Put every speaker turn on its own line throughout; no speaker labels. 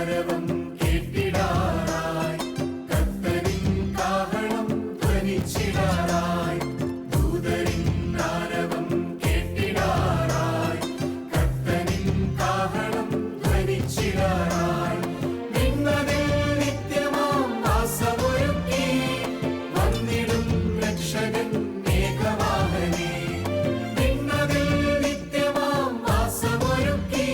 ആരവം കേട്ടിടാറായി, കർത്തരിൻ കാഹളം ധ്വനിച്ചിടാറായി. ദൂതരിൻ ആരവം കേട്ടിടാറായി, കർത്തരിൻ കാഹളം ധ്വനിച്ചിടാറായി. നിന്നതിൽ നിത്യമാം വാസമൊരുക്കി വന്നിടും രക്ഷകൻ മേഘവാഹനേ. നിന്നതിൽ നിത്യമാം വാസമൊരുക്കി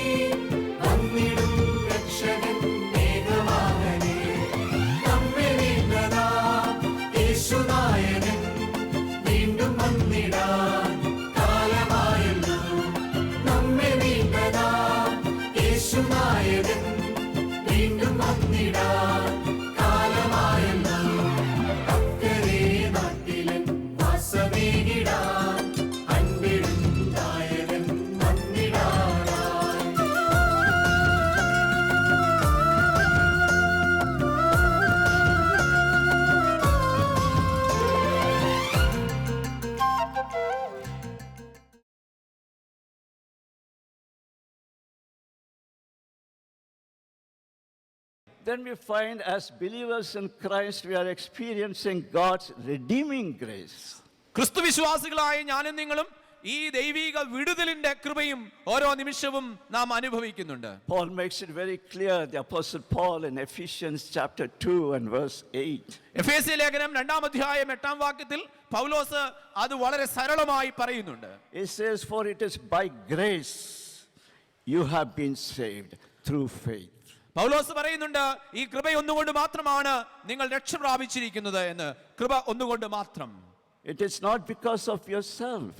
വന്നിടും രക്ഷകൻ മേഘവാഹനേ. നമ്മെ വീണ്ടതാ യേശുനായകൻ വീണ്ടും വന്നിടാൻ കാലമായല്ലോ. നമ്മെ വീണ്ടതാ യേശുനായകൻ വീണ്ടും വന്നിടാൻ കാലമായല്ലോ. അക്കരെ നാട്ടിലൻ വാസമേകിടാൻ അൻപിടും നായകൻ വന്നിടാറായി.
Then we find as believers in Christ, we are experiencing God's redeeming grace.
ക്രിസ്തു വിശ്വാസികളായ ഞാനും നിങ്ങളും ഈ ദൈവിക വിടുതലിന്റെ കൃപയും ഓരോ നിമിഷവും നാം അനുഭവിക്കുന്നുണ്ട്.
Paul makes it very clear, the Apostle Paul in Ephesians chapter 2 and verse 8.
എഫേസ്യ ലേഖനം 2-ാം അധ്യായം 8-ാം വാക്യത്തിൽ പൗലോസ് അത് വളരെ സരളമായി പറയുന്നുണ്ട്.
He says, for it is by grace you have been saved through faith.
പൗലോസ് പറയുന്നുണ്ട്, ഈ കൃപ ഒന്നുകൊണ്ട് മാത്രമാണ് നിങ്ങൾ രക്ഷ പ്രാപിച്ചിരിക്കുന്നത് എന്ന്. കൃപ ഒന്നുകൊണ്ട് മാത്രം.
It is not because of yourself.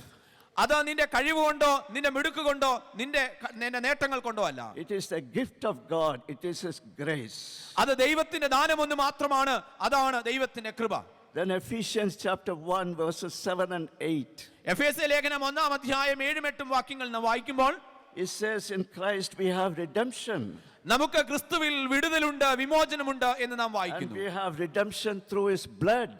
അത് നിന്റെ കഴിവ് കൊണ്ടോ നിന്റെ മിടുക്ക് കൊണ്ടോ നിന്റെ നേട്ടങ്ങൾ കൊണ്ടോ അല്ല.
It is the gift of God. It is His grace.
അത് ദൈവത്തിന്റെ ദാനം ഒന്ന് മാത്രമാണ്. അതാണ് ദൈവത്തിന്റെ കൃപ.
Then Ephesians chapter 1 verses 7 and 8.
എഫേസ്യ ലേഖനം 1-ാം അധ്യായം 7-8 വാക്യങ്ങൾ നാം വായിക്കുമ്പോൾ
It says, in Christ we have redemption.
നമുക്ക് ക്രിസ്തുവിൽ വിടുതലുണ്ട്, വിമോചനമുണ്ട് എന്ന് നാം
And
വായിക്കുന്നു.
we have redemption through His blood.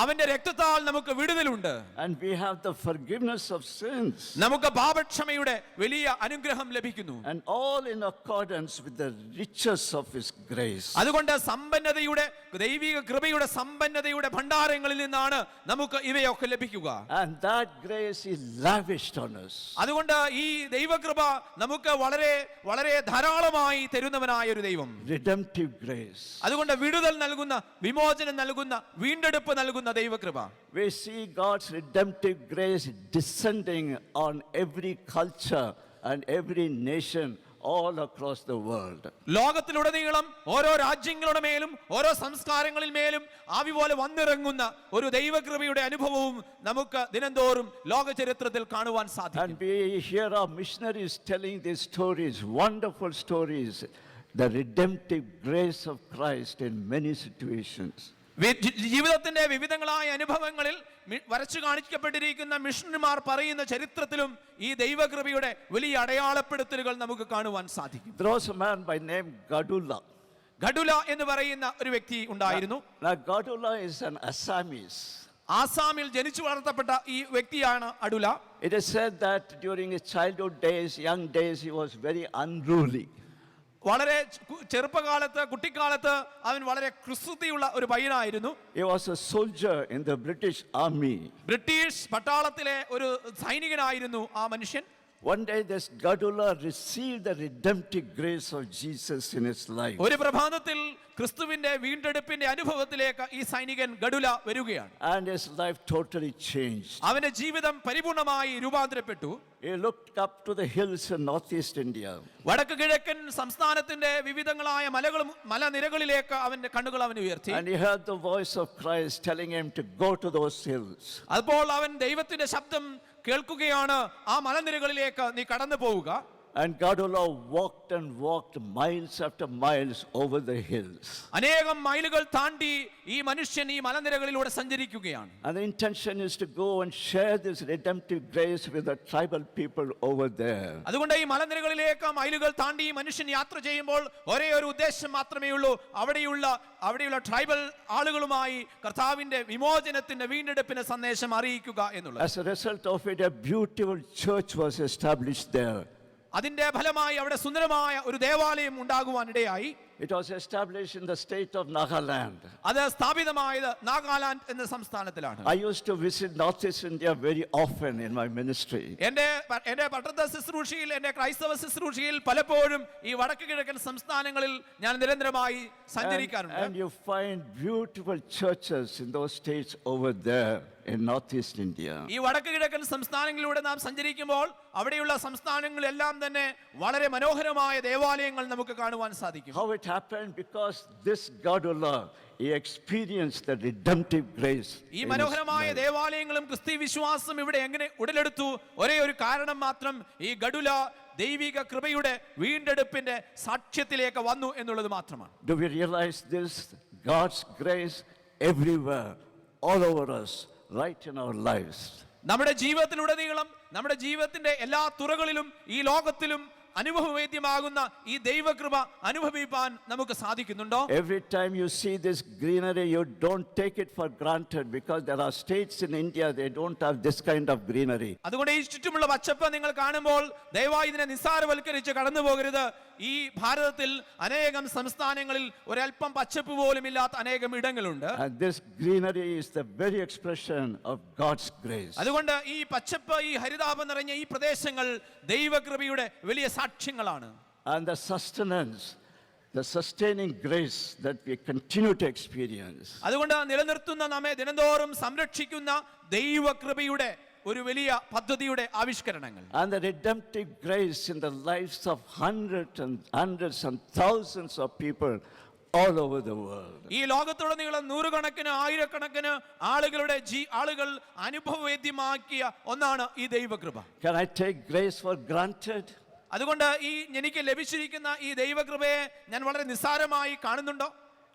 അവന്റെ രക്തത്താൽ നമുക്ക് വിടുതലുണ്ട്.
And we have the forgiveness of sins.
നമുക്ക് പാപക്ഷമയുടെ വലിയ അനുഗ്രഹം ലഭിക്കുന്നു.
And all in accordance with the riches of His grace.
അതുകൊണ്ട് സമ്പന്നതയുടെ ദൈവിക കൃപയുടെ സമ്പന്നതയുടെ ഭണ്ഡാരങ്ങളിൽ നിന്നാണ് നമുക്ക് ഇവയൊക്കെ ലഭിക്കുക.
And that grace is lavished on us.
അതുകൊണ്ട് ഈ ദൈവകൃപ നമുക്ക് വളരെ വളരെ ധാരാളമായി തരുന്നവനായ ഒരു ദൈവം.
Redemptive grace.
അതുകൊണ്ട് വിടുതൽ നൽകുന്ന, വിമോചനം നൽകുന്ന, വീണ്ടെടുപ്പ് നൽകുന്ന ദൈവകൃപ.
We see God's redemptive grace descending on every culture and every nation all across the world.
ലോകത്തിലുടനീളം ഓരോ രാജ്യങ്ങളുടെ മേലും ഓരോ സംസ്കാരങ്ങളിൽ മേലും ആവി പോലെ വന്നിറങ്ങുന്ന ഒരു ദൈവകൃപയുടെ അനുഭവവും നമുക്ക് ദിനംതോറും ലോക ചരിത്രത്തിൽ കാണുവാൻ സാധിക്കും.
And we hear our missionaries telling these stories, wonderful stories, the redemptive grace of Christ in many situations.
ജീവിതത്തിന്റെ വിവിധങ്ങളായ അനുഭവങ്ങളിൽ വരച്ചു കാണിക്കപ്പെട്ടിരിക്കുന്ന മിഷണറിമാർ പറയുന്ന ചരിത്രത്തിലും ഈ ദൈവകൃപയുടെ വലിയ അടയാളപ്പെടുത്തലുകൾ നമുക്ക് കാണുവാൻ സാധിക്കും.
There was a man by name Gadula.
ഗഡുല എന്ന് പറയുന്ന ഒരു വ്യക്തി ഉണ്ടായിരുന്നു.
Now Gadula is an Assamese.
ആസാമിൽ ജനിച്ചു വളർത്തപ്പെട്ട ഈ വ്യക്തിയാണ് അഡുല.
It is said that during his childhood days, young days, he was very unruly.
വളരെ ചെറുപ്പകാലത്ത്, കുട്ടിക്കാലത്ത് അവൻ വളരെ കുസൃതിയുള്ള ഒരു പയ്യനായിരുന്നു.
He was a soldier in the British army.
British പട്ടാളത്തിലെ ഒരു സൈനികനായിരുന്നു ആ മനുഷ്യൻ.
One day this Gadula received the redemptive grace of Jesus in his life.
ഒരു പ്രഭാതത്തിൽ ക്രിസ്തുവിന്റെ വീണ്ടെടുപ്പിന്റെ അനുഭവത്തിലേക്ക് ഈ സൈനികൻ ഗഡുല വരികയാണ്.
And his life totally changed.
അവന്റെ ജീവിതം പരിപൂർണമായി രൂപാന്തരപ്പെട്ടു.
He looked up to the hills in northeast India.
വടക്ക് കിഴക്കൻ സംസ്ഥാനത്തിന്റെ വിവിധങ്ങളായ മലനിരകളിലേക്ക് അവന്റെ കണ്ണുകൾ അവൻ ഉയർത്തി.
And he heard the voice of Christ telling him to go to those hills.
അപ്പോൾ അവൻ ദൈവത്തിന്റെ ശബ്ദം കേൾക്കുകയാണ്, ആ മലനിരകളിലേക്ക് നീ കടന്നു പോവുക.
And Gadula walked and walked miles after miles over the hills.
അനേകം മൈലുകൾ താണ്ടി ഈ മനുഷ്യൻ ഈ മലനിരകളിലൂടെ സഞ്ചരിക്കുകയാണ്.
And the intention is to go and share this redemptive grace with the tribal people over there.
അതുകൊണ്ട് ഈ മലനിരകളിലേക്ക് മൈലുകൾ താണ്ടി ഈ മനുഷ്യൻ യാത്ര ചെയ്യുമ്പോൾ ഒരേ ഒരു ഉദ്ദേശം മാത്രമേ ഉള്ളൂ, അവിടെയുള്ള ട്രൈബൽ ആളുകളുമായി കർത്താവിന്റെ വിമോചനത്തിന്റെ വീണ്ടെടുപ്പിന്റെ സന്ദേശം അറിയിക്കുക എന്നുള്ളത്.
As a result of it, a beautiful church was established there.
അതിന്റെ ഫലമായി അവിടെ സുന്ദരമായ ഒരു ദേവാലയം ഉണ്ടാകുവാനിടയായി.
It was established in the state of Nagaland.
അത് സ്ഥാപിതമായത് നാഗാലാൻഡ് എന്ന സംസ്ഥാനത്തിലാണ്.
I used to visit Northeast India very often in my ministry.
എന്റെ പട്ടണ ശുശ്രൂഷയിൽ, എന്റെ ക്രൈസ്തവ ശുശ്രൂഷയിൽ പലപ്പോഴും ഈ വടക്ക് കിഴക്കൻ സംസ്ഥാനങ്ങളിൽ ഞാൻ നിരന്തരമായി സഞ്ചരിക്കാറുണ്ട്.
And you find beautiful churches in those states over there in Northeast India.
ഈ വടക്ക് കിഴക്കൻ സംസ്ഥാനങ്ങളിലൂടെ നാം സഞ്ചരിക്കുമ്പോൾ അവിടെയുള്ള സംസ്ഥാനങ്ങളെല്ലാം തന്നെ വളരെ മനോഹരമായ ദേവാലയങ്ങൾ നമുക്ക് കാണുവാൻ സാധിക്കും.
How it happened? Because this Gadula, he experienced the redemptive grace.
ഈ മനോഹരമായ ദേവാലയങ്ങളും ക്രിസ്തീയ വിശ്വാസം ഇവിടെ എങ്ങനെ ഉടലെടുത്തു? ഒരേ ഒരു കാരണം മാത്രം, ഈ ഗഡുല ദൈവിക കൃപയുടെ വീണ്ടെടുപ്പിന്റെ സാക്ഷ്യത്തിലേക്ക് വന്നു എന്നുള്ളത് മാത്രമാണ്.
Do we realize this? God's grace everywhere, all over us, right in our lives.
നമ്മുടെ ജീവിതത്തിലുടനീളം, നമ്മുടെ ജീവിതത്തിന്റെ എല്ലാ തുറകളിലും ഈ ലോകത്തിലും അനുഭവവേദ്യമാകുന്ന ഈ ദൈവകൃപ അനുഭവിപ്പാൻ നമുക്ക് സാധിക്കുന്നുണ്ടോ?
Every time you see this greenery, you don't take it for granted, because there are states in India, they don't have this kind of greenery.
അതുകൊണ്ട് ഈ ചുറ്റുമുള്ള പച്ചപ്പ് നിങ്ങൾ കാണുമ്പോൾ ദയവായി ഇതിനെ നിസ്സാരവൽക്കരിച്ച് കടന്നു പോകരുത്. ഈ ഭാരതത്തിൽ അനേകം സംസ്ഥാനങ്ങളിൽ ഒരൽപ്പം പച്ചപ്പ് പോലും ഇല്ലാത്ത അനേകം ഇടങ്ങളുണ്ട്.
And this greenery is the very expression of God's grace.
അതുകൊണ്ട് ഈ പച്ചപ്പ്, ഈ ഹരിതാപം നിറഞ്ഞ ഈ പ്രദേശങ്ങൾ ദൈവകൃപയുടെ വലിയ സാക്ഷ്യങ്ങളാണ്.
And the sustenance, the sustaining grace that we continue to experience.
അതുകൊണ്ട് നിലനിർത്തുന്ന, നമ്മെ ദിനംതോറും സംരക്ഷിക്കുന്ന ദൈവകൃപയുടെ ഒരു വലിയ പദ്ധതിയുടെ ആവിഷ്കരണങ്ങൾ.
And the redemptive grace in the lives of hundreds and thousands of people all over the world.
ഈ ലോകത്തുടനീളം നൂറുകണക്കിന് ആയിരക്കണക്കിന് ആളുകൾ അനുഭവവേദ്യമാക്കിയ ഒന്നാണ് ഈ ദൈവകൃപ.
Can I take grace for granted?
അതുകൊണ്ട് ഈ എനിക്ക് ലഭിച്ചിരിക്കുന്ന ഈ ദൈവകൃപയെ ഞാൻ വളരെ നിസ്സാരമായി കാണുന്നുണ്ടോ?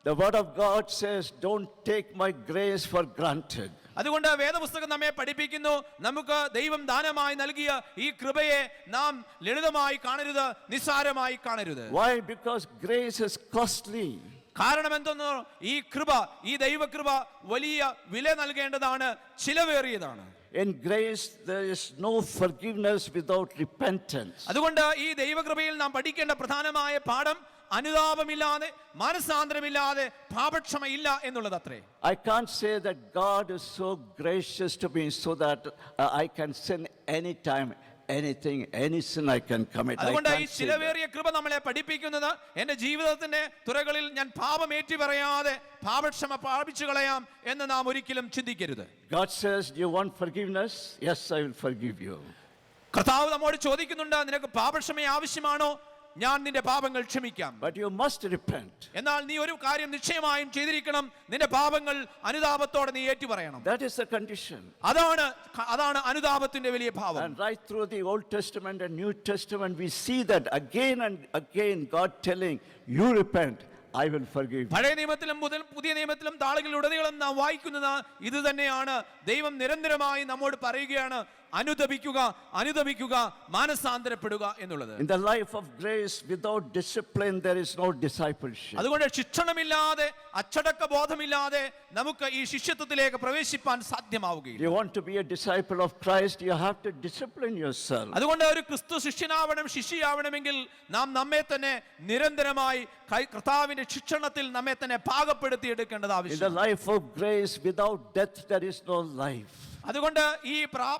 The word of God says, don't take my grace for granted.
അതുകൊണ്ട് വേദപുസ്തകം നമ്മെ പഠിപ്പിക്കുന്നു, നമുക്ക് ദൈവം ദാനമായി നൽകിയ ഈ കൃപയെ നാം ലളിതമായി കാണരുത്, നിസ്സാരമായി കാണരുത്.
Why? Because grace is costly.
കാരണം എന്തെന്നോ, ഈ കൃപ, ഈ ദൈവകൃപ വലിയ വില നൽകേണ്ടതാണ്, ചിലവേറിയതാണ്.
In grace there is no forgiveness without repentance.
അതുകൊണ്ട് ഈ ദൈവകൃപയിൽ നാം പഠിക്കേണ്ട പ്രധാനമായ പാഠം, അനുതാപമില്ലാതെ, മാനസാന്തരമില്ലാതെ പാപക്ഷമയില്ല എന്നുള്ളത് അത്രേ.
I can't say that God is so gracious to me so that I can sin anytime, anything, any sin I can commit.
അതുകൊണ്ട് ഈ ചിലവേറിയ കൃപ നമ്മളെ പഠിപ്പിക്കുന്നത്, എന്റെ ജീവിതത്തിന്റെ തുറകളിൽ ഞാൻ പാപം ഏറ്റു പറയാതെ പാപക്ഷമ പ്രാപിച്ചു കളയാം എന്ന് നാം ഒരിക്കലും ചിന്തിക്കരുത്.
God says, do you want forgiveness? Yes, I will forgive you.
കർത്താവ് നമ്മോട് ചോദിക്കുന്നുണ്ട്, നിനക്ക് പാപക്ഷമ ആവശ്യമാണോ? ഞാൻ നിന്റെ പാപങ്ങൾ ക്ഷമിക്കാം.
But you must repent.
എന്നാൽ നീ ഒരു കാര്യം നിശ്ചയമായും ചെയ്തിരിക്കണം, നിന്റെ പാപങ്ങൾ അനുതാപത്തോടെ നീ ഏറ്റു പറയണം.
That is the condition.
അതാണ് അനുതാപത്തിന്റെ വലിയ ഭാവം.
And right through the Old Testament and New Testament, we see that again and again God telling, you repent, I will forgive.
പഴയ നിയമത്തിലും പുതിയ നിയമത്തിലും താളുകളിലുടനീളം നാം വായിക്കുന്നത് ഇത് തന്നെയാണ്. ദൈവം നിരന്തരമായി നമ്മോട് പറയുകയാണ്, അനുദപിക്കുക, മാനസാന്തരപ്പെടുക എന്നുള്ളത്.
In the life of grace, without discipline, there is no discipleship.
അതുകൊണ്ട് ശിക്ഷണമില്ലാതെ, അച്ചടക്ക ബോധമില്ലാതെ നമുക്ക് ഈ ശിഷ്യത്വത്തിലേക്ക് പ്രവേശിപ്പാൻ സാധ്യമാവുകയില്ല.
You want to be a disciple of Christ, you have to discipline yourself.
അതുകൊണ്ട് ഒരു ക്രിസ്തു ശിഷ്യയാവണമെങ്കിൽ നാം നമ്മെ തന്നെ നിരന്തരമായി കർത്താവിന്റെ ശിക്ഷണത്തിൽ നമ്മെ തന്നെ പാകപ്പെടുത്തി എടുക്കേണ്ടത്
In
ആവശ്യമാണ്.
the life of grace, without death, there is no life.
അതുകൊണ്ട് ഈ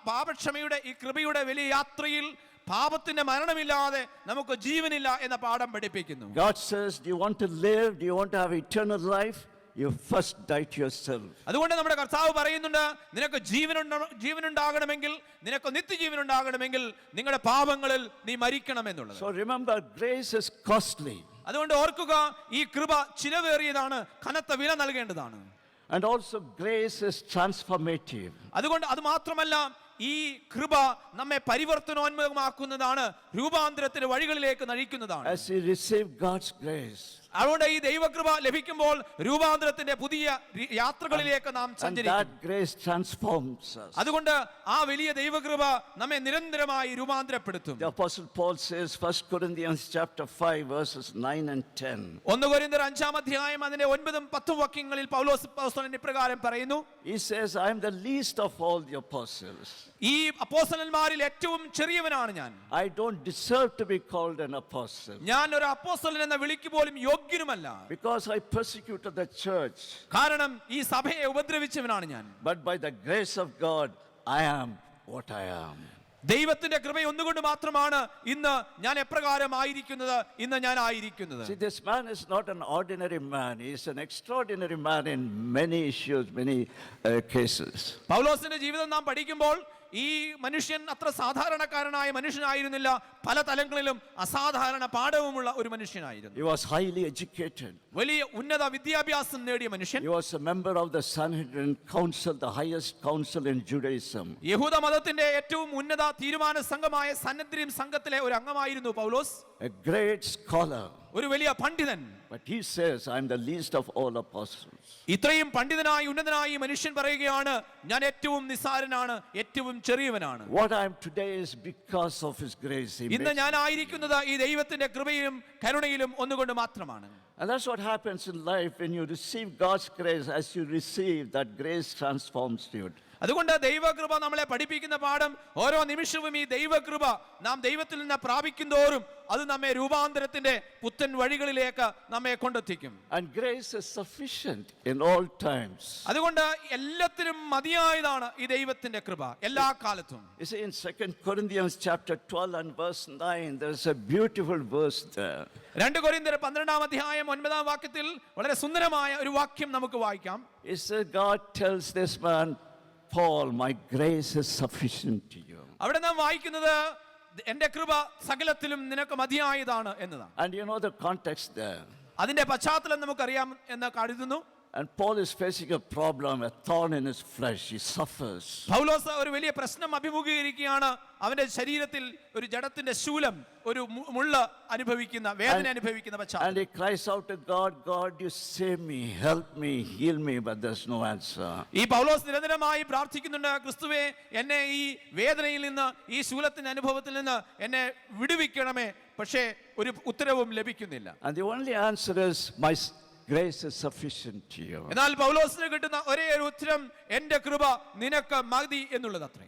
പാപക്ഷമയുടെ ഈ കൃപയുടെ വലിയ യാത്രയിൽ പാപത്തിന്റെ മരണമില്ലാതെ നമുക്ക് ജീവനില്ല എന്ന പാഠം പഠിപ്പിക്കുന്നു.
God says, do you want to live? Do you want to have eternal life? You first die to yourself.
അതുകൊണ്ട് നമ്മുടെ കർത്താവ് പറയുന്നുണ്ട്, നിനക്ക് ജീവനുണ്ടാകണമെങ്കിൽ, നിനക്ക് നിത്യജീവനുണ്ടാകണമെങ്കിൽ നിങ്ങളുടെ പാപങ്ങളിൽ നീ മരിക്കണം എന്നുള്ളത്.
So remember, grace is costly.
അതുകൊണ്ട് ഓർക്കുക, ഈ കൃപ ചിലവേറിയതാണ്, കനത്ത വില നൽകേണ്ടതാണ്.
And also grace is transformative.
അതുകൊണ്ട് അത് മാത്രമല്ല, ഈ കൃപ നമ്മെ പരിവർത്തനോന്മുഖമാക്കുന്നതാണ്, രൂപാന്തരത്തിന്റെ വഴികളിലേക്ക് നയിക്കുന്നതാണ്.
As we receive God's grace,
അതുകൊണ്ട് ഈ ദൈവകൃപ ലഭിക്കുമ്പോൾ രൂപാന്തരത്തിന്റെ പുതിയ യാത്രകളിലേക്ക് നാം
and
സഞ്ചരിക്കും.
that grace transforms us.
അതുകൊണ്ട് ആ വലിയ ദൈവകൃപ നമ്മെ നിരന്തരമായി രൂപാന്തരപ്പെടുത്തും.
The Apostle Paul says, 1 Corinthians chapter 5, verses 9 and 10.
1 കൊരിന്ത്യർ 5-ാം അധ്യായം അതിന്റെ 9-10 വാക്യങ്ങളിൽ പൗലോസ് അപ്പോസ്തലൻ ഇപ്രകാരം പറയുന്നു.
He says, I am the least of all the apostles.
ഈ അപ്പോസ്തലന്മാരിൽ ഏറ്റവും ചെറിയവനാണ് ഞാൻ.
I don't deserve to be called an apostle.
ഞാൻ ഒരു അപ്പോസ്തലൻ എന്ന വിളിക്ക് പോലും യോഗ്യനല്ല യോഗ്യനുമല്ല,
because I persecuted the church.
കാരണം ഈ സഭയെ ഉപദ്രവിച്ചവനാണ് ഞാൻ.
But by the grace of God, I am what I am.
ദൈവത്തിന്റെ കൃപ ഒന്നുകൊണ്ട് മാത്രമാണ് ഇന്ന് ഞാൻ എപ്രകാരമായിരിക്കുന്നത്, ഇന്ന് ഞാൻ ആയിരിക്കുന്നത്.
See, this man is not an ordinary man. He is an extraordinary man in many issues, many cases.
പൗലോസിന്റെ ജീവിതം നാം പഠിക്കുമ്പോൾ ഈ മനുഷ്യൻ അത്ര സാധാരണക്കാരനായ മനുഷ്യനായിരുന്നില്ല, പല തലങ്ങളിലും അസാധാരണ പാഠവുമുള്ള ഒരു മനുഷ്യനായിരുന്നു.
He was highly educated.
വലിയ ഉന്നത വിദ്യാഭ്യാസം നേടിയ മനുഷ്യൻ.
He was a member of the Sanhedrin Council, the highest council in Judaism.
യഹൂദ മതത്തിന്റെ ഏറ്റവും ഉന്നത തീരുമാന സംഘമായ സന്നദ്രീം സംഘത്തിലെ ഒരു അംഗമായിരുന്നു പൗലോസ്.
A great scholar.
ഒരു വലിയ പണ്ഡിതൻ.
But he says, I am the least of all apostles.
ഇത്രയും പണ്ഡിതനായി ഉന്നതനായി മനുഷ്യൻ പറയുകയാണ്, ഞാൻ ഏറ്റവും നിസ്സാരനാണ്, ഏറ്റവും ചെറിയവനാണ്.
What I am today is because of his grace.
ഇന്ന് ഞാൻ ആയിരിക്കുന്നത് ഈ ദൈവത്തിന്റെ കൃപയിലും കരുണയിലും ഒന്നുകൊണ്ട് മാത്രമാണ്.
And that's what happens in life when you receive God's grace. As you receive, that grace transforms you.
അതുകൊണ്ട് ദൈവകൃപ നമ്മളെ പഠിപ്പിക്കുന്ന പാഠം, ഓരോ നിമിഷവും ഈ ദൈവകൃപ നാം ദൈവത്തിൽ നിന്ന് പ്രാപിക്കുന്തോറും അത് നമ്മെ രൂപാന്തരത്തിന്റെ പുത്തൻ വഴികളിലേക്ക് നമ്മെ കൊണ്ടെത്തിക്കും.
And grace is sufficient in all times.
അതുകൊണ്ട് എല്ലാത്തിനും മതിയായതാണ് ഈ ദൈവത്തിന്റെ കൃപ എല്ലാ കാലത്തും.
You see, in 2 Corinthians chapter 12 and verse 9, there's a beautiful verse there.
2 കൊരിന്ത്യർ 12 അധ്യായം 9 വാക്യത്തിൽ വളരെ സുന്ദരമായ ഒരു വാക്യം നമുക്ക് വായിക്കാം.
It says, God tells this man, Paul, my grace is sufficient to you.
അവിടെ നാം വായിക്കുന്നത് എന്റെ കൃപ സകലത്തിലും നിനക്ക് മതിയായതാണ് എന്നതാണ്.
And you know the context there.
അതിന്റെ പശ്ചാത്തലം നമുക്കറിയാം എന്ന് കരുതുന്നു.
And Paul is facing a problem, a thorn in his flesh. He suffers.
പൗലോസ് ഒരു വലിയ പ്രശ്നം അഭിമുഖീകരിക്കുകയാണ്. അവന്റെ ശരീരത്തിൽ ഒരു ജഡത്തിന്റെ ശൂലം, ഒരു മുള്ള അനുഭവിക്കുന്ന, വേദന അനുഭവിക്കുന്ന പശ്ചാത്തലം.
And he cries out to God, God, you save me, help me, heal me, but there's no answer.
ഈ പൗലോസ് നിരന്തരമായി പ്രാർത്ഥിക്കുന്നുണ്ട്, ക്രിസ്തുവേ എന്നെ ഈ വേദനയിൽ നിന്ന്, ഈ ശൂലത്തിന്റെ അനുഭവത്തിൽ നിന്ന് എന്നെ വിടുവിക്കണമേ. പക്ഷേ ഒരു ഉത്തരവും ലഭിക്കുന്നില്ല.
And the only answer is, my grace is sufficient to you.
എന്നാൽ പൗലോസിന് കിട്ടുന്ന ഒരേ ഒരു ഉത്തരം, എന്റെ കൃപ നിനക്ക് മതി എന്നുള്ളത് അത്രേ.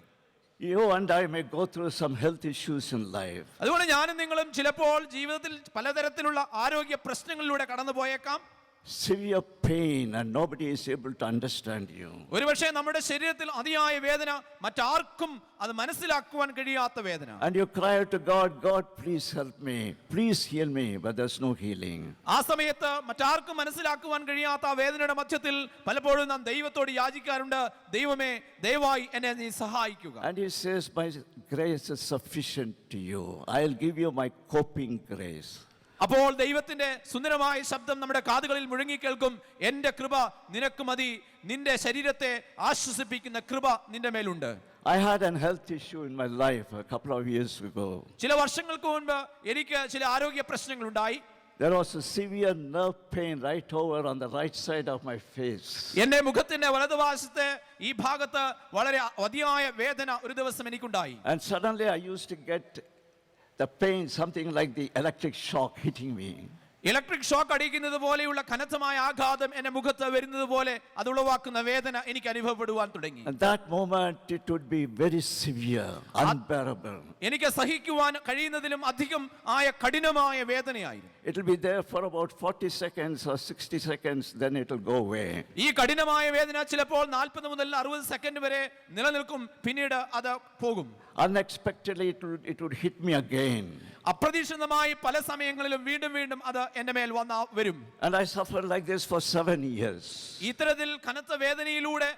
You and I may go through some health issues in life.
അതുകൊണ്ട് ഞാനും നിങ്ങളും ചിലപ്പോൾ ജീവിതത്തിൽ പലതരത്തിലുള്ള ആരോഗ്യ പ്രശ്നങ്ങളിലൂടെ കടന്നു പോയേക്കാം.
Severe pain and nobody is able to understand you.
ഒരുപക്ഷേ നമ്മുടെ ശരീരത്തിൽ അതിയായ വേദന, മറ്റാർക്കും അത് മനസ്സിലാക്കുവാൻ കഴിയാത്ത വേദന.
And you cry out to God, God, please help me, please heal me, but there's no healing.
ആ സമയത്ത് മറ്റാർക്കും മനസ്സിലാക്കുവാൻ കഴിയാത്ത ആ വേദനയുടെ മധ്യത്തിൽ പലപ്പോഴും നാം ദൈവത്തോട് യാചിക്കാറുണ്ട്, ദൈവമേ ദയവായി എന്നെ നീ സഹായിക്കുക.
And he says, my grace is sufficient to you. I'll give you my coping grace.
അപ്പോൾ ദൈവത്തിന്റെ സുന്ദരമായ ശബ്ദം നമ്മുടെ കാതുകളിൽ മുഴങ്ങിക്കേൾക്കും, എന്റെ കൃപ നിനക്ക് മതി, നിന്റെ ശരീരത്തെ ആശ്വസിപ്പിക്കുന്ന കൃപ നിന്റെ മേലുണ്ട്.
I had a health issue in my life a couple of years ago.
ചില വർഷങ്ങൾക്ക് മുൻപ് എനിക്ക് ചില ആരോഗ്യ പ്രശ്നങ്ങൾ ഉണ്ടായി.
There was a severe nerve pain right over on the right side of my face.
എന്റെ മുഖത്തിന്റെ വലതുവശത്തെ ഈ ഭാഗത്ത് വളരെ അതിയായ വേദന ഒരു ദിവസം എനിക്കുണ്ടായി.
And suddenly I used to get the pain, something like the electric shock hitting me.
Electric shock അടിക്കുന്നത് പോലെയുള്ള കനത്തമായ ആഘാതം എന്റെ മുഖത്ത് വരുന്നത് പോലെ അത് ഉളവാക്കുന്ന വേദന എനിക്ക് അനുഭവപ്പെടുവാൻ തുടങ്ങി.
At that moment it would be very severe, unbearable.
എനിക്ക് സഹിക്കുവാൻ കഴിയുന്നതിലും അധികം ആയ കഠിനമായ വേദനയായിരുന്നു.
It will be there for about 40 seconds or 60 seconds, then it will go away.
ഈ കഠിനമായ വേദന ചിലപ്പോൾ 40 മുതൽ 60 സെക്കൻഡ് വരെ നിലനിൽക്കും, പിന്നീട് അത് പോകും.
Unexpectedly it would hit me again.
അപ്രതീക്ഷിതമായി പല സമയങ്ങളിലും വീണ്ടും വീണ്ടും അത് എന്റെ മേൽ വരും.
And I suffered like this for 7 years.
ഇത്തരത്തിൽ കനത്ത വേദനയിലൂടെ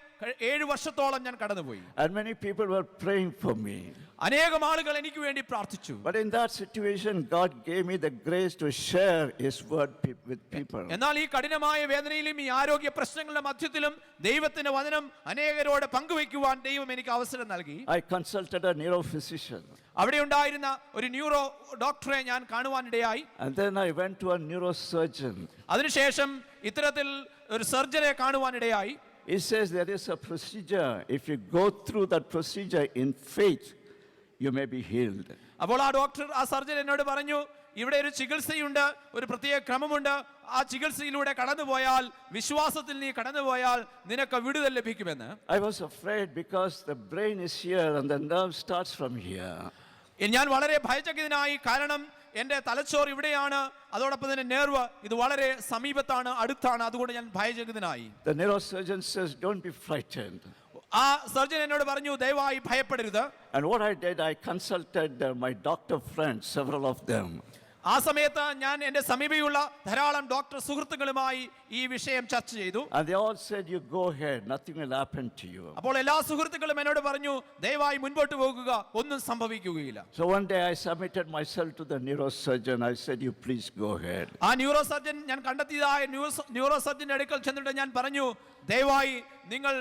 7 വർഷത്തോളം ഞാൻ കടന്നുപോയി.
And many people were praying for me.
അനേകം ആളുകൾ എനിക്ക് വേണ്ടി പ്രാർത്ഥിച്ചു.
But in that situation God gave me the grace to share his word with people.
എന്നാൽ ഈ കഠിനമായ വേദനയിലും ഈ ആരോഗ്യ പ്രശ്നങ്ങളുടെ മധ്യത്തിലും ദൈവത്തിന്റെ വചനം അനേകരോട് പങ്കുവയ്ക്കുവാൻ ദൈവം എനിക്ക് അവസരം നൽകി.
I consulted a neurophysician.
അവിടെ ഉണ്ടായിരുന്ന ഒരു ന്യൂറോ ഡോക്ടറെ ഞാൻ കാണുവാനിടയായി.
And then I went to a neurosurgeon.
അതിനുശേഷം ഇത്തരത്തിൽ ഒരു സർജനെ കാണുവാനിടയായി.
He says there is a procedure. If you go through that procedure in faith, you may be healed.
അപ്പോൾ ആ ഡോക്ടർ, ആ സർജൻ എന്നോട് പറഞ്ഞു, ഇവിടെ ഒരു ചികിത്സയുണ്ട്, ഒരു പ്രത്യേക ക്രമമുണ്ട്. ആ ചികിത്സയിലൂടെ കടന്നുപോയാൽ, വിശ്വാസത്തിൽ നീ കടന്നുപോയാൽ നിനക്ക് വിടുതൽ ലഭിക്കുമെന്ന്.
I was afraid because the brain is here and the nerve starts from here.
ഞാൻ വളരെ ഭയചകിതനായി, കാരണം എൻ്റെ തലച്ചോറ് ഇവിടെയാണ്, അതോടൊപ്പം തന്നെ നെർവ് ഇത് വളരെ സമീപത്താണ്, അടുത്താണ്. അതുകൊണ്ട് ഞാൻ ഭയചകിതനായി.
The neurosurgeon says, don't be frightened.
ആ സർജൻ എന്നോട് പറഞ്ഞു, ദയവായി ഭയപ്പെടരുത്.
And what I did, I consulted my doctor friends, several of them.
ആ സമയത്ത് ഞാൻ എൻ്റെ സമീപയുള്ള ധാരാളം ഡോക്ടർ സുഹൃത്തുക്കളുമായി ഈ വിഷയം ചർച്ച ചെയ്തു.
And they all said, you go ahead, nothing will happen to you.
അപ്പോൾ എല്ലാ സുഹൃത്തുക്കളും എന്നോട് പറഞ്ഞു, ദയവായി മുൻപോട്ട് പോകുക, ഒന്നും സംഭവിക്കുകയില്ല.
So one day I submitted myself to the neurosurgeon. I said, you please go ahead.
ആ ന്യൂറോ സർജൻ, ഞാൻ കണ്ടെത്തിയതായ ന്യൂറോ സർജന്റെ അടുക്കൽ ചെന്നിട്ട് ഞാൻ പറഞ്ഞു, ദയവായി നിങ്ങൾ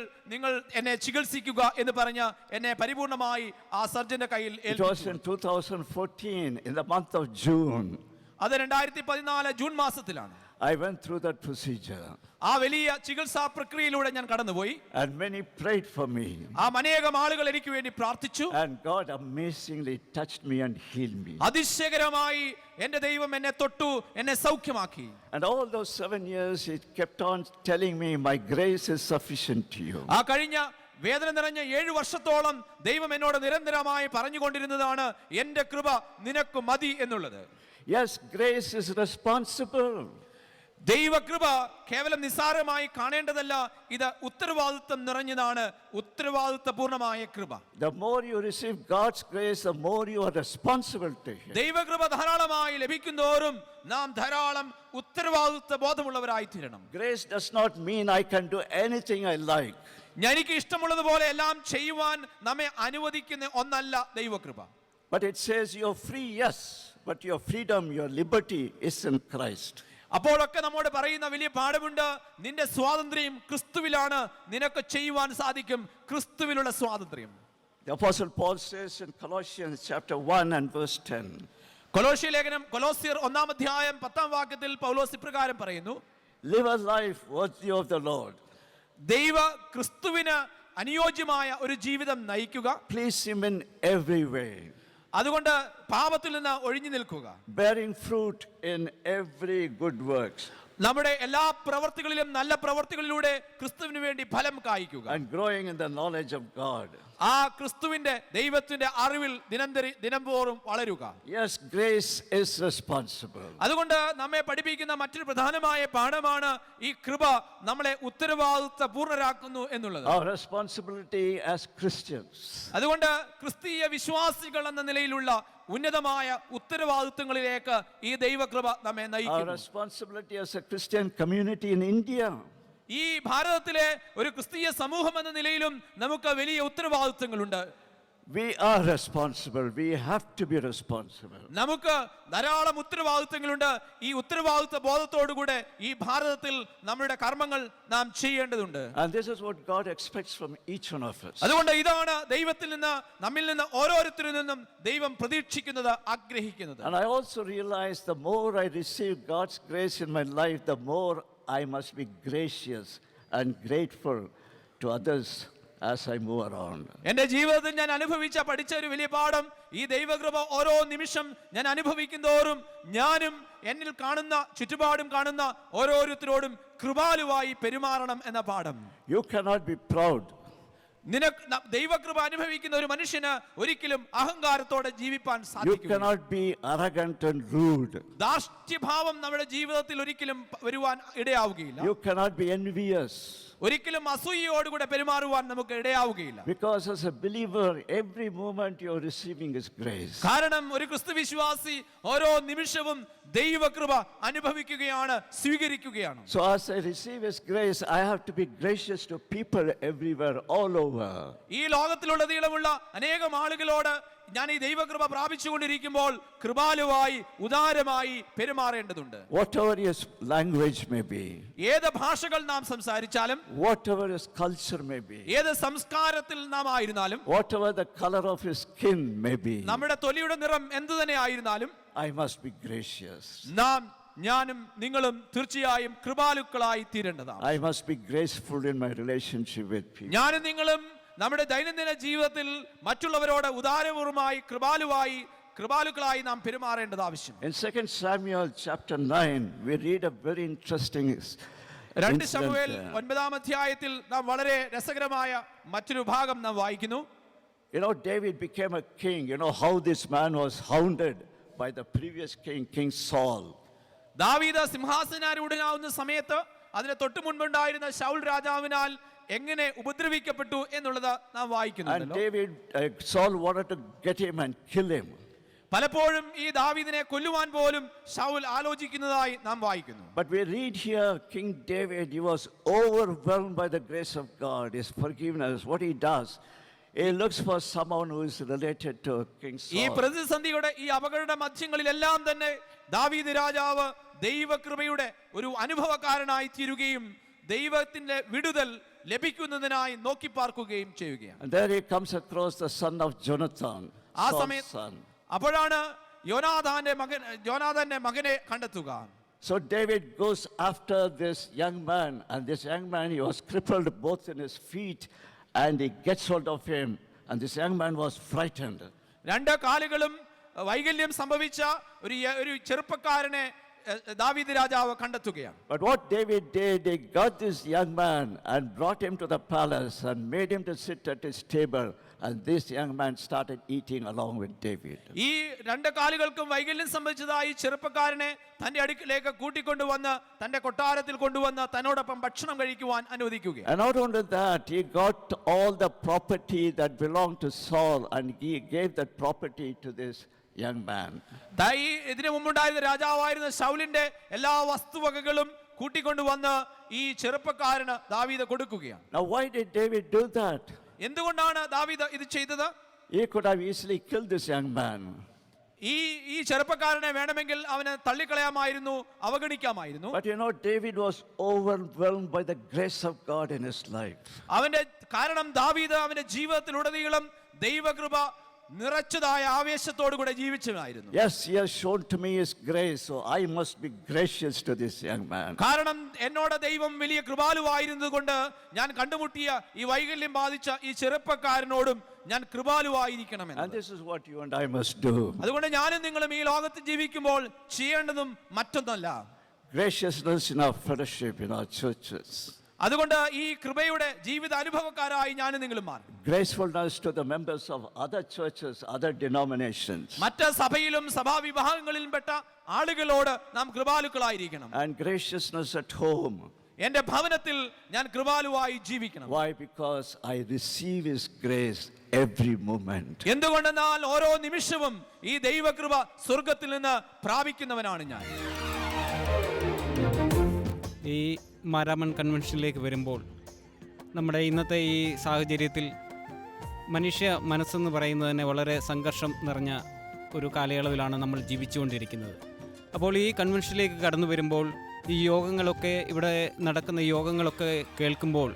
എന്നെ ചികിത്സിക്കുക എന്ന് പറഞ്ഞ് എന്നെ പരിപൂർണമായി ആ സർജന്റെ കയ്യിൽ
It
ഏൽപ്പിച്ചു.
was in 2014, in the month of June.
അത് 2014 ജൂൺ മാസത്തിലാണ്.
I went through that procedure.
ആ വലിയ ചികിത്സാ പ്രക്രിയയിലൂടെ ഞാൻ കടന്നുപോയി.
And many prayed for me.
ആ അനേകം ആളുകൾ എനിക്ക് വേണ്ടി പ്രാർത്ഥിച്ചു.
And God amazingly touched me and healed me.
അതിശയകരമായി എൻ്റെ ദൈവം എന്നെ തൊട്ടു, എന്നെ സൗഖ്യമാക്കി.
And all those 7 years, He kept on telling me, my grace is sufficient to you.
ആ കഴിഞ്ഞ വേദന നിറഞ്ഞ 7 വർഷത്തോളം ദൈവം എന്നോട് നിരന്തരമായി പറഞ്ഞുകൊണ്ടിരുന്നതാണ്, എൻ്റെ കൃപ നിനക്ക് മതി എന്നുള്ളത്.
Yes, grace is responsible.
ദൈവകൃപ കേവലം നിസ്സാരമായി കാണേണ്ടതല്ല, ഇത് ഉത്തരവാദിത്വം നിറഞ്ഞതാണ്, ഉത്തരവാദിത്വപൂർണമായ കൃപ.
The more you receive God's grace, the more you are responsible to Him.
ദൈവകൃപ ധാരാളമായി ലഭിക്കുന്തോറും നാം ധാരാളം ഉത്തരവാദിത്വ ബോധമുള്ളവരായി തീരണം.
Grace does not mean I can do anything I like.
എനിക്ക് ഇഷ്ടമുള്ളതുപോലെ എല്ലാം ചെയ്യുവാൻ നമ്മെ അനുവദിക്കുന്ന ഒന്നല്ല ദൈവകൃപ.
But it says you're free, yes, but your freedom, your liberty is in Christ.
അപ്പോഴൊക്കെ നമ്മോട് പറയുന്ന വലിയ പാഠമുണ്ട്, നിന്റെ സ്വാതന്ത്ര്യം ക്രിസ്തുവിലാണ്, നിനക്ക് ചെയ്യുവാൻ സാധിക്കും ക്രിസ്തുവിലുള്ള സ്വാതന്ത്ര്യം.
The Apostle Paul says in Colossians chapter 1 and verse 10.
കൊലോസ്യ ലേഖനം കൊലോസ്യർ 1-ാം അധ്യായം 10-ാം വാക്യത്തിൽ പൗലോസ് ഇപ്രകാരം പറയുന്നു,
Live a life worthy of the Lord.
ദൈവ ക്രിസ്തുവിന് അനുയോജ്യമായ ഒരു ജീവിതം നയിക്കുക.
Please Him in every way.
അതുകൊണ്ട് പാപത്തിൽ നിന്ന് ഒഴിഞ്ഞു നിൽക്കുക.
Bearing fruit in every good works.
നമ്മുടെ എല്ലാ പ്രവർത്തികളിലും നല്ല പ്രവർത്തികളിലൂടെ ക്രിസ്തുവിന് വേണ്ടി ഫലം കായ്ക്കുക.
And growing in the knowledge of God.
ആ ക്രിസ്തുവിന്റെ ദൈവത്തിന്റെ അറിവിൽ ദിനംതോറും വളരുക.
Yes, grace is responsible.
അതുകൊണ്ട് നമ്മെ പഠിപ്പിക്കുന്ന മറ്റൊരു പ്രധാനമായ പാഠമാണ് ഈ കൃപ നമ്മളെ ഉത്തരവാദിത്വ പൂർണ്ണരാക്കുന്നു എന്നുള്ളത്.
Our responsibility as Christians.
അതുകൊണ്ട് ക്രിസ്തീയ വിശ്വാസികൾ എന്ന നിലയിലുള്ള ഉന്നതമായ ഉത്തരവാദിത്വങ്ങളിലേക്ക് ഈ ദൈവകൃപ നമ്മെ
Our
നയിക്കുന്നു.
responsibility as a Christian community in India.
ഈ ഭാരതത്തിലെ ഒരു ക്രിസ്തീയ സമൂഹം എന്ന നിലയിലും നമുക്ക് വലിയ ഉത്തരവാദിത്വങ്ങളുണ്ട്.
We are responsible. We have to be responsible.
നമുക്ക് ധാരാളം ഉത്തരവാദിത്വങ്ങളുണ്ട്. ഈ ഉത്തരവാദിത്വ ബോധത്തോടുകൂടെ ഈ ഭാരതത്തിൽ നമ്മുടെ കർമ്മങ്ങൾ നാം ചെയ്യേണ്ടതുണ്ട്.
And this is what God expects from each one of us.
അതുകൊണ്ട് ഇതാണ് ദൈവത്തിൽ നിന്ന്, നമ്മിൽ നിന്ന് ഓരോരുത്തരിൽ നിന്നും ദൈവം പ്രതീക്ഷിക്കുന്നത്, ആഗ്രഹിക്കുന്നത്.
And I also realize the more I receive God's grace in my life, the more I must be gracious and grateful to others as I move around.
എൻ്റെ ജീവിതത്തിൽ ഞാൻ പഠിച്ച ഒരു വലിയ പാഠം, ഈ ദൈവകൃപ ഓരോ നിമിഷം ഞാൻ അനുഭവിക്കുന്തോറും ഞാനും എന്നിൽ കാണുന്ന ചുറ്റുപാടും കാണുന്ന ഓരോരുത്തരോടും കൃപാലുവായി പെരുമാറണം എന്ന പാഠം.
You cannot be proud.
ദൈവകൃപ അനുഭവിക്കുന്ന ഒരു മനുഷ്യന് ഒരിക്കലും അഹങ്കാരത്തോടെ ജീവിപ്പാൻ
You
സാധിക്കില്ല.
cannot be arrogant and rude.
ധാർഷ്ട്യഭാവം നമ്മുടെ ജീവിതത്തിൽ ഒരിക്കലും വരുവാൻ ഇടയാവുകയില്ല.
You cannot be envious.
ഒരിക്കലും അസൂയയോടുകൂടെ പെരുമാറുവാൻ നമുക്ക് ഇടയാവുകയില്ല.
Because as a believer, every moment you're receiving is grace.
കാരണം ഒരു ക്രിസ്തു വിശ്വാസി ഓരോ നിമിഷവും ദൈവകൃപ അനുഭവിക്കുകയാണ്, സ്വീകരിക്കുകയാണ്.
So as I receive His grace, I have to be gracious to people everywhere, all over.
ഈ ലോകത്തിലുടനീളമുള്ള അനേകം ആളുകളോട് ഞാൻ ഈ ദൈവകൃപ പ്രാപിച്ചുകൊണ്ടിരിക്കുമ്പോൾ കൃപാലുവായി ഉദാരമായി പെരുമാറേണ്ടതുണ്ട്.
Whatever His language may be,
ഏത് ഭാഷകൾ നാം സംസാരിച്ചാലും,
whatever His culture may be,
ഏത് സംസ്കാരത്തിൽ നാം ആയിരുന്നാലും,
whatever the color of His skin may be,
നമ്മുടെ തൊലിയുടെ നിറം എന്തു തന്നെ ആയിരുന്നാലും,
I must be gracious.
ഞാനും നിങ്ങളും തീർച്ചയായും കൃപാലുക്കളായി തീരേണ്ടതാണ്.
I must be graceful in my relationship with people.
ഞാനും നിങ്ങളും നമ്മുടെ ദൈനംദിന ജീവിതത്തിൽ മറ്റുള്ളവരോട് ഉദാരപൂർവമായി കൃപാലുക്കളായി നാം പെരുമാറേണ്ടത് ആവശ്യം.
In 2 Samuel chapter 9, we read a very interesting
2 ശമൂവേൽ 9-ാം അധ്യായത്തിൽ നാം വളരെ രസകരമായ മറ്റൊരു ഭാഗം നാം വായിക്കുന്നു.
You know, David became a king. You know how this man was hounded by the previous king, King Saul.
ദാവീദ് സിംഹാസനാരൂഢനാവുന്ന സമയത്ത് അതിന് തൊട്ടു മുൻപുണ്ടായിരുന്ന ശൗൽ രാജാവിനാൽ എങ്ങനെ ഉപദ്രവിക്കപ്പെട്ടു എന്നുള്ളത് നാം
And
വായിക്കുന്നുണ്ടല്ലോ.
Saul wanted to get him and kill him.
പലപ്പോഴും ഈ ദാവീദിനെ കൊല്ലുവാൻ പോലും ശൗൽ ആലോചിക്കുന്നതായി നാം വായിക്കുന്നു.
But we read here, King David, he was overwhelmed by the grace of God, his forgiveness. What he does, he looks for someone who is related to King
ഈ
Saul.
പ്രതിസന്ധിയുടെ ഈ അപകട മധ്യങ്ങളിലെല്ലാം തന്നെ ദാവീദ് രാജാവ് ദൈവകൃപയുടെ ഒരു അനുഭവക്കാരനായി തീരുകയും ദൈവത്തിന്റെ വിടുതൽ ലഭിക്കുന്നതിനായി നോക്കി പാർക്കുകയും ചെയ്യുകയാണ്.
And there he comes across the son of Jonathan,
ആ
Saul's
സമയത്ത്
son.
അപ്പോഴാണ് യോനാഥാന്റെ മകനെ കണ്ടെത്തുക.
So David goes after this young man, and this young man, he was crippled both in his feet, and he gets hold of him, and this young man was frightened.
രണ്ട് കാലുകളും വൈകല്യം സംഭവിച്ച ഒരു ചെറുപ്പക്കാരനെ ദാവീദ് രാജാവ് കണ്ടെത്തുകയാണ്.
But what David did, he got this young man and brought him to the palace and made him to sit at his table, and this young man started eating along with David.
ഈ രണ്ട് കാലുകൾക്കും വൈകല്യം സംഭവിച്ചതായി ചെറുപ്പക്കാരനെ തന്റെ അടുക്കിലേക്ക് കൂട്ടിക്കൊണ്ടുവന്ന് തന്റെ കൊട്ടാരത്തിൽ കൊണ്ടുവന്ന് തന്നോടൊപ്പം ഭക്ഷണം കഴിക്കുവാൻ അനുവദിക്കുകയാണ്.
And not only that, he got all the property that belonged to Saul, and he gave that property to this young man.
ഇതിനു മുമ്പുണ്ടായിരുന്ന രാജാവായിരുന്ന ശൗലിന്റെ എല്ലാ വസ്തുവകകളും കൂട്ടിക്കൊണ്ടുവന്ന് ഈ ചെറുപ്പക്കാരന് ദാവീദ് കൊടുക്കുകയാണ്.
Now why did David do that?
എന്തുകൊണ്ടാണ് ദാവീദ് ഇത് ചെയ്തത്?
He could have easily killed this young man.
ഈ ചെറുപ്പക്കാരനെ വേണമെങ്കിൽ അവനെ തള്ളിക്കളയാമായിരുന്നു, അവഗണിക്കാമായിരുന്നു.
But you know, David was overwhelmed by the grace of God in his life.
കാരണം ദാവീദ് അവന്റെ ജീവിതത്തിലുടനീളം ദൈവകൃപ നിറച്ചതായ ആവേശത്തോടു കൂടെ ജീവിച്ചവനായിരുന്നു.
Yes, he has shown to me his grace, so I must be gracious to this young man.
കാരണം എന്നോട് ദൈവം വലിയ കൃപാലുവായിരുന്നതുകൊണ്ട് ഞാൻ കണ്ടുമുട്ടിയ ഈ വൈകല്യം ബാധിച്ച ഈ ചെറുപ്പക്കാരനോടും ഞാൻ കൃപാലുവായിരിക്കണമെന്ന്.
And this is what you and I must do.
അതുകൊണ്ട് ഞാനും നിങ്ങളും ഈ ലോകത്ത് ജീവിക്കുമ്പോൾ ചെയ്യേണ്ടതും മറ്റൊന്നല്ല.
Graciousness in our fellowship, in our churches.
അതുകൊണ്ട് ഈ കൃപയുടെ ജീവിത അനുഭവക്കാരായി ഞാനും നിങ്ങളും മാറും.
Gracefulness to the members of other churches, other denominations.
മറ്റ് സഭയിലും സഭാവിഭാഗങ്ങളിലും പെട്ട ആളുകളോട് നാം കൃപാലുക്കളായിരിക്കണം.
And graciousness at home.
എന്റെ ഭവനത്തിൽ ഞാൻ കൃപാലുവായി ജീവിക്കണം.
Why? Because I receive his grace every moment.
എന്തുകൊണ്ടെന്നാൽ ഓരോ നിമിഷവും ഈ ദൈവകൃപ സ്വർഗത്തിൽ നിന്ന് പ്രാപിക്കുന്നവനാണ് ഞാൻ.
ഈ മാരാമൺ കൺവെൻഷനിലേക്ക് വരുമ്പോൾ നമ്മുടെ ഇന്നത്തെ ഈ സാഹചര്യത്തിൽ മനുഷ്യ മനസ്സെന്ന് പറയുന്നത് തന്നെ വളരെ സംഘർഷം നിറഞ്ഞ ഒരു കാലയളവിലാണ് നമ്മൾ ജീവിച്ചുകൊണ്ടിരിക്കുന്നത്. അപ്പോൾ ഈ കൺവെൻഷനിലേക്ക് കടന്നു വരുമ്പോൾ ഈ യോഗങ്ങളൊക്കെ ഇവിടെ നടക്കുന്ന യോഗങ്ങളൊക്കെ കേൾക്കുമ്പോൾ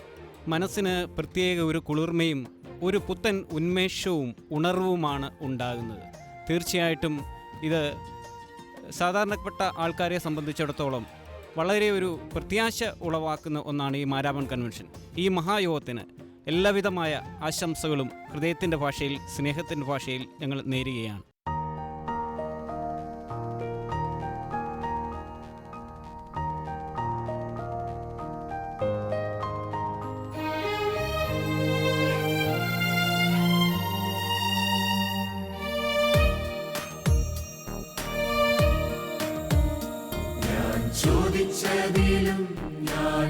മനസ്സിന് പ്രത്യേക ഒരു കുളിർമയും ഒരു പുത്തൻ ഉന്മേഷവും ഉണർവുമാണ് ഉണ്ടാകുന്നത്. തീർച്ചയായിട്ടും ഇത് സാധാരണപ്പെട്ട ആൾക്കാരെ സംബന്ധിച്ചിടത്തോളം വളരെ ഒരു പ്രത്യാശ ഉളവാക്കുന്ന ഒന്നാണ് ഈ മാരാമൺ കൺവെൻഷൻ. ഈ മഹായോഗത്തിന് എല്ലാവിധമായ ആശംസകളും ഹൃദയത്തിൻ്റെ ഭാഷയിൽ, സ്നേഹത്തിൻ്റെ ഭാഷയിൽ ഞങ്ങൾ നേരുകയാണ്.
ചോദിച്ചതിലും ഞാൻ